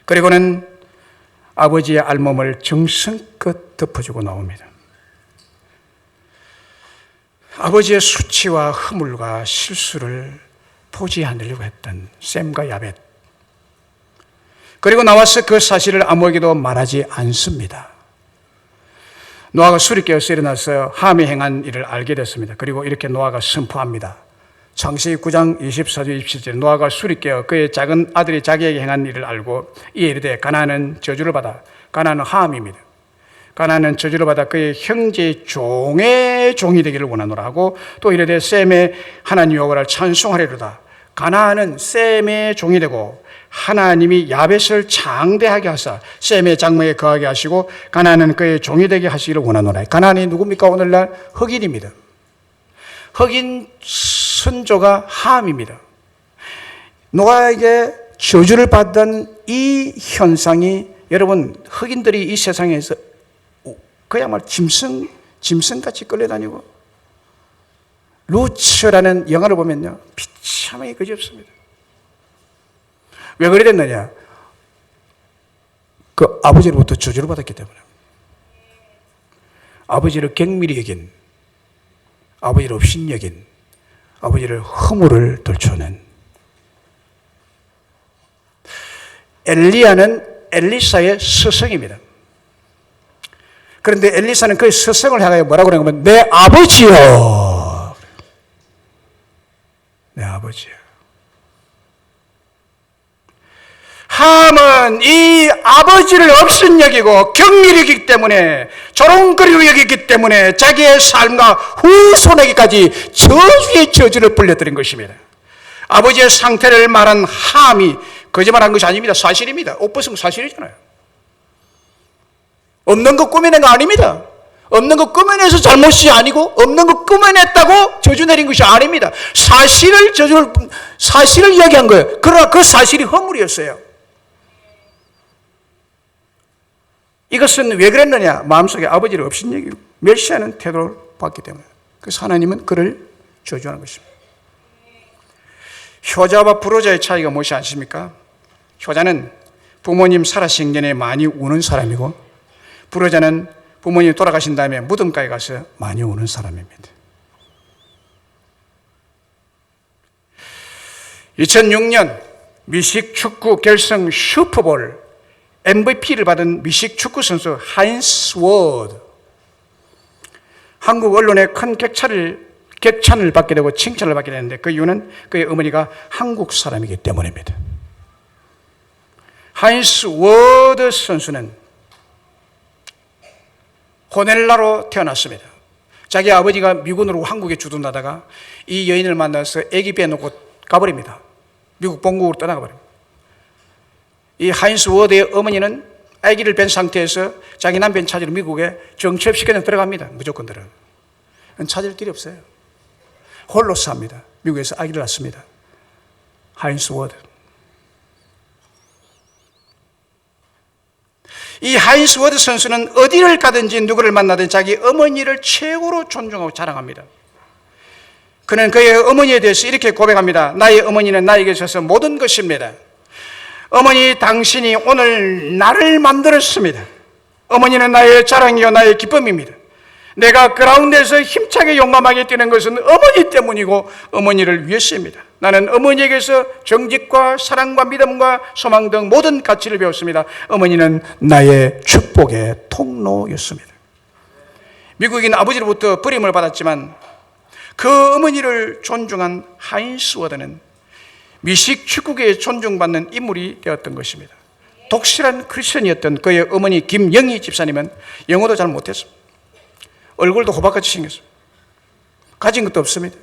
그리고는 아버지의 알몸을 정성껏 덮어주고 나옵니다. 아버지의 수치와 허물과 실수를 보지 않으려고 했던 샘과 야벳. 그리고 나와서 그 사실을 아무에게도 말하지 않습니다. 노아가 술이 깨어서 일어나서 함이 행한 일을 알게 됐습니다. 그리고 이렇게 노아가 선포합니다. 창세기 9장 24절 27절 노아가 술이 깨어 그의 작은 아들이 자기에게 행한 일을 알고 이에 이르되 가나안은 저주를 받아, 가나안은 함입니다. 가나안은 저주를 받아 그의 형제의 종의 셈의 종이 되기를 원하노라 하고, 또 이르되 셈의 하나님 여호와를 찬송하리로다. 가나안은 셈의 종이 되고 하나님이 야벳을 장대하게 하사 셈의 장막에 거하게 하시고 가나안은 그의 종이 되게 하시기를 원하노라. 가나안이 누굽니까? 오늘날 흑인입니다. 흑인 선조가 함입니다. 노아에게 저주를 받던 이 현상이, 여러분, 흑인들이 이 세상에서 그야말로 짐승같이 끌려다니고, 루츠라는 영화를 보면요, 비참하게 그지없습니다. 왜 그래 됐느냐? 그 아버지로부터 저주를 받았기 때문에. 아버지를 경밀히 여긴, 아버지를 업신여긴, 아버지를 허물을 들춰낸. 엘리야는 엘리사의 스승입니다. 그런데 엘리사는 그 스승을 향하여 뭐라고 그러냐면 내 아버지요. 내 아버지요. 함은 이 아버지를 업신여기고 경밀히 여기기 때문에, 조롱거리로 여기기 때문에 자기의 삶과 후손에게까지 저주의 저주를 불려드린 것입니다. 아버지의 상태를 말한 함이 거짓말한 것이 아닙니다. 사실입니다. 옷 벗은 거 사실이잖아요. 없는 거 꾸며낸 거 아닙니다. 없는 거 꾸며내서 잘못이 아니고, 없는 거 꾸며냈다고 저주 내린 것이 아닙니다. 사실을 이야기한 거예요. 그러나 그 사실이 허물이었어요. 이것은 왜 그랬느냐? 마음속에 아버지를 업신여기고 멸시하는 태도를 봤기 때문에. 그래서 하나님은 그를 저주하는 것입니다. 효자와 불효자의 차이가 무엇이 아십니까? 효자는 부모님 살아신 전에 많이 우는 사람이고, 불효자는 부모님이 돌아가신 다음에 무덤가에 가서 많이 우는 사람입니다. 2006년 미식 축구 결승 슈퍼볼 MVP를 받은 미식 축구 선수 하인스 워드. 한국 언론에 큰 격찬을 받게 되고 칭찬을 받게 되는데, 그 이유는 그의 어머니가 한국 사람이기 때문입니다. 하인스 워드 선수는 호넬라로 태어났습니다. 자기 아버지가 미군으로 한국에 주둔하다가 이 여인을 만나서 아기 빼놓고 가버립니다. 미국 본국으로 떠나가 버립니다. 이 하인스 워드의 어머니는 아기를 뺀 상태에서 자기 남편 찾으러 미국에 정취업시켜서 들어갑니다. 무조건 들어가요. 찾을 길이 없어요. 홀로 삽니다. 미국에서 아기를 낳습니다. 하인스 워드. 이 하인스 워드 선수는 어디를 가든지 누구를 만나든 자기 어머니를 최고로 존중하고 자랑합니다. 그는 그의 어머니에 대해서 이렇게 고백합니다. 나의 어머니는 나에게 있어서 모든 것입니다. 어머니, 당신이 오늘 나를 만들었습니다. 어머니는 나의 자랑이요 나의 기쁨입니다. 내가 그라운드에서 힘차게 용감하게 뛰는 것은 어머니 때문이고 어머니를 위해서입니다. 나는 어머니에게서 정직과 사랑과 믿음과 소망 등 모든 가치를 배웠습니다. 어머니는 나의 축복의 통로였습니다. 미국인 아버지로부터 버림을 받았지만 그 어머니를 존중한 하인스 워드는 미식 축구계에 존중받는 인물이 되었던 것입니다. 독실한 크리스천이었던 그의 어머니 김영희 집사님은 영어도 잘 못했습니다. 얼굴도 호박같이 생겼습니다. 가진 것도 없습니다.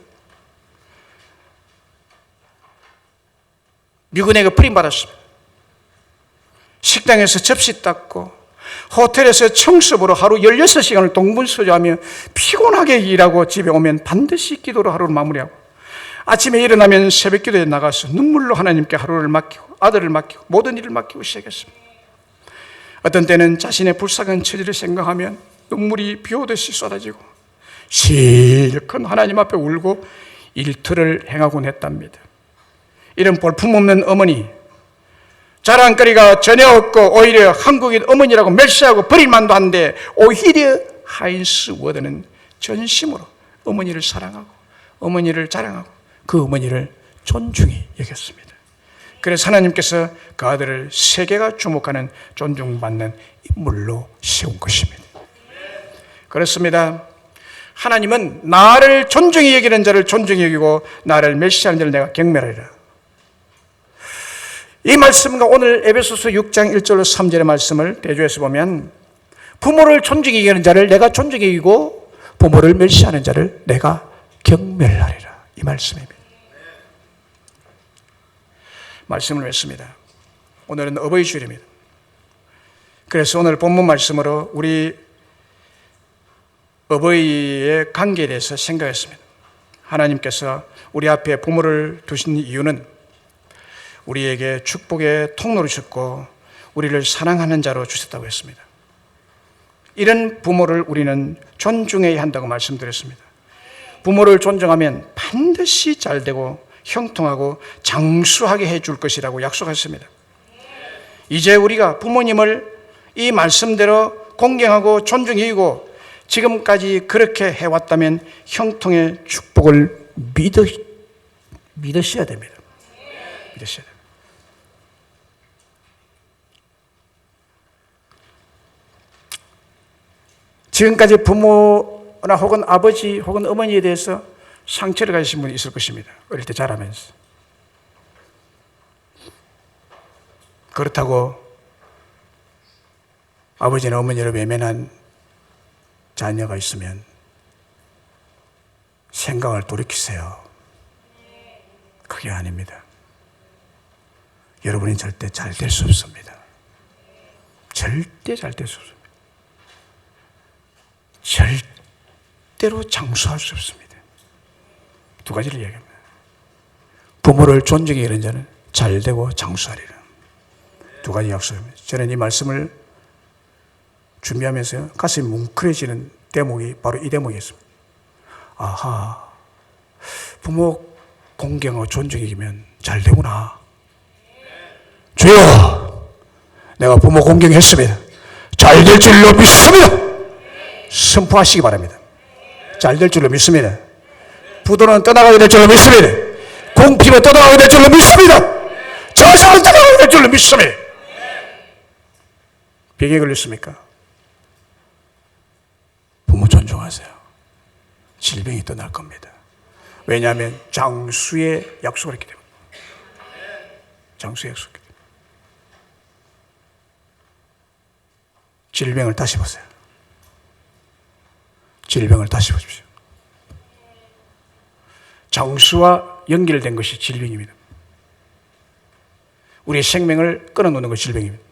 미군에게 버림받았습니다. 식당에서 접시 닦고 호텔에서 청소부로 하루 16시간을 동분서주하며 피곤하게 일하고 집에 오면 반드시 기도로 하루를 마무리하고 아침에 일어나면 새벽 기도에 나가서 눈물로 하나님께 하루를 맡기고 아들을 맡기고 모든 일을 맡기고 시작했습니다. 어떤 때는 자신의 불쌍한 처지를 생각하면 눈물이 비 오듯이 쏟아지고 실컷 하나님 앞에 울고 일터를 행하곤 했답니다. 이런 볼품없는 어머니, 자랑거리가 전혀 없고 오히려 한국인 어머니라고 멸시하고 버릴만도 한데 오히려 하인스 워드는 전심으로 어머니를 사랑하고 어머니를 자랑하고 그 어머니를 존중히 여겼습니다. 그래서 하나님께서 그 아들을 세계가 주목하는 존중받는 인물로 세운 것입니다. 그렇습니다. 하나님은 나를 존중히 여기는 자를 존중히 여기고 나를 멸시하는 자를 내가 경멸하리라. 이 말씀과 오늘 에베소서 6장 1절로 3절의 말씀을 대조해서 보면 부모를 존중히 여기는 자를 내가 존중히 여기고 부모를 멸시하는 자를 내가 경멸하리라. 이 말씀입니다. 말씀을 맺습니다. 오늘은 어버이 주일입니다. 그래서 오늘 본문 말씀으로 우리 어버이의 관계에 대해서 생각했습니다. 하나님께서 우리 앞에 부모를 두신 이유는 우리에게 축복의 통로를 주셨고 우리를 사랑하는 자로 주셨다고 했습니다. 이런 부모를 우리는 존중해야 한다고 말씀드렸습니다. 부모를 존중하면 반드시 잘되고 형통하고 장수하게 해줄 것이라고 약속했습니다. 이제 우리가 부모님을 이 말씀대로 공경하고 존중해주고 지금까지 그렇게 해왔다면 형통의 축복을 믿으셔야 됩니다. 믿으셔야 됩니다. 지금까지 부모나 혹은 아버지 혹은 어머니에 대해서 상처를 가지신 분이 있을 것입니다. 어릴 때 자라면서. 그렇다고 아버지나 어머니를 외면한 자녀가 있으면 생각을 돌이키세요. 그게 아닙니다. 여러분이 절대 잘 될 수 없습니다. 절대 잘 될 수 없습니다. 절대로 장수할 수 없습니다. 두 가지를 이야기합니다. 부모를 존중해 이런 자는 잘되고 장수하리라. 두 가지 약속입니다. 저는 이 말씀을 준비하면서 가슴이 뭉클해지는 대목이 바로 이 대목이었습니다. 아하, 부모 공경하고 존중이면 잘되구나. 주여, 내가 부모 공경했습니다. 잘 될 줄로 믿습니다. 선포하시기 바랍니다. 잘 될 줄로 믿습니다. 부도는 떠나가게 될 줄로 믿습니다. 공피는 떠나가게 될 줄로 믿습니다. 저승은 떠나가게 될 줄로 믿습니다. 병에 걸렸습니까? 부모 존중하세요. 질병이 떠날 겁니다. 왜냐하면 장수의 약속을 했기 때문에. 장수의 약속을 했기 때문에. 질병을 다시 보세요. 질병을 다시 보십시오. 장수와 연결된 것이 질병입니다. 우리의 생명을 끊어놓는 것이 질병입니다.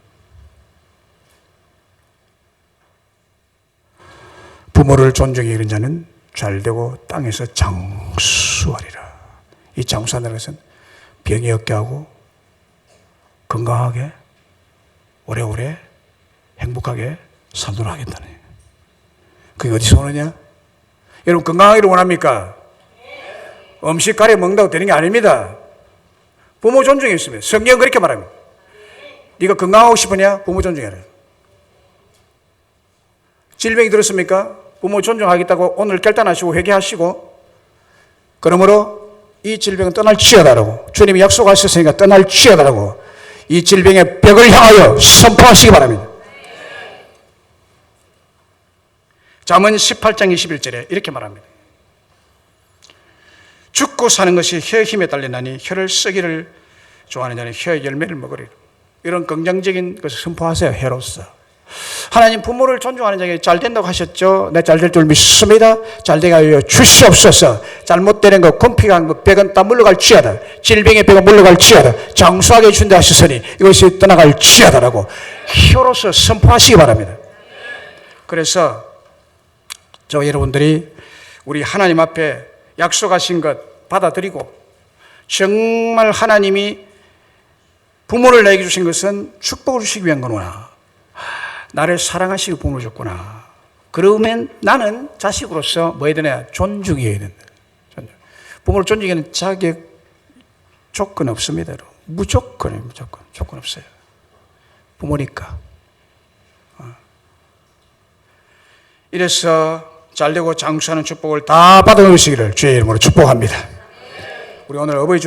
부모를 존중해 이런 자는 잘되고 땅에서 장수하리라. 이 장수한다는 것은 병이 없게 하고 건강하게 오래오래 행복하게 살도록 하겠다는 거예요. 그게 어디서 오느냐? 여러분 건강하기를 원합니까? 음식 가려 먹는다고 되는 게 아닙니다. 부모 존중했습니다. 성경은 그렇게 말합니다. 네가 건강하고 싶으냐? 부모 존중해라. 질병이 들었습니까? 부모 존중하겠다고 오늘 결단하시고 회개하시고 그러므로 이 질병은 떠날지어다라고 주님이 약속하셨으니까 떠날지어다라고 이 질병의 벽을 향하여 선포하시기 바랍니다. 잠언 18장 21절에 이렇게 말합니다. 죽고 사는 것이 혀의 힘에 달리나니 혀를 쓰기를 좋아하는 자는 혀의 열매를 먹으리라. 이런 긍정적인 것을 선포하세요. 혀로서. 하나님 부모를 존중하는 자에게 잘 된다고 하셨죠. 내 잘 될 줄 믿습니다. 잘 되게 하여 주시옵소서. 잘못되는 것, 곰피가 것, 벽은 다 물러갈지어다. 질병의 벽은 물러갈지어다. 장수하게 해준다 하셨으니 이것이 떠나갈지어다라고 혀로서 선포하시기 바랍니다. 그래서 저 여러분들이 우리 하나님 앞에 약속하신 것 받아들이고 정말 하나님이 부모를 내게 주신 것은 축복을 주시기 위한 거구나. 나를 사랑하시고 부모를 줬구나. 그러면 나는 자식으로서 뭐 해야 되냐? 존중해야 된다. 부모를 존중하는 자격 조건 없습니다. 무조건이에요. 무조건. 조건 없어요. 부모니까. 이래서 잘되고 장수하는 축복을 다 받아놓으시기를 주의 이름으로 축복합니다. 우리 오늘 어버이